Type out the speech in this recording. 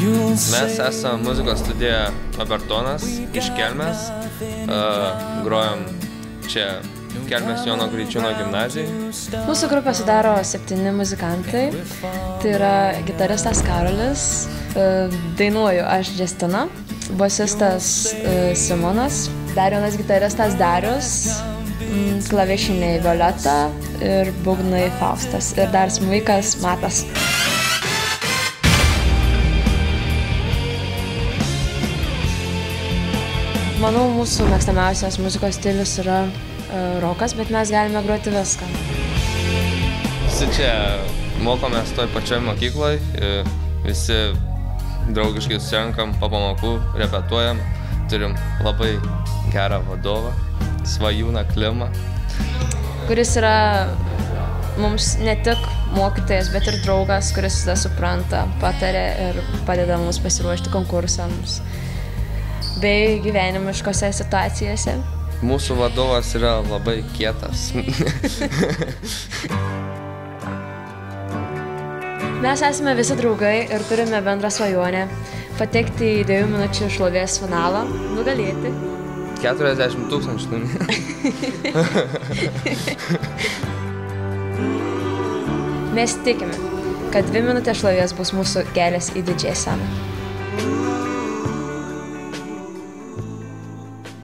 Mes esame muzikos studija Obertonas iš Kelmės. Grojam čia Kelmės Jono Graičiūno gimnazijai. Mūsų grupę sudaro 7 muzikantai. Tai yra gitaristas Karolis, dainuoju aš Justina, bosistas Simonas, dar vienas gitaristas Darius, klavišiniai Violeta ir būgnai Faustas ir dar smuikas Matas. Manau, mūsų mėgstamiausias muzikos stilius yra rokas, bet mes galime groti viską. Visi čia mokomės toj pačioj mokykloj, visi draugiškai susirenkam po pamokų, repetuojam, turim labai gerą vadovą, Svajūną Klimą, kuris yra mums ne tik mokytojas, bet ir draugas, kuris visada supranta, pataria ir padeda mums pasiruošti konkursams bei gyvenimiškose situacijose. Mūsų vadovas yra labai kietas. Mes esame visi draugai ir turime bendrą svajonę patekti į 2 minučių šlovės finalą, nugalėti 40 000. Mes tikime, kad 2 minutės šlovės bus mūsų kelias į didžiąją sceną.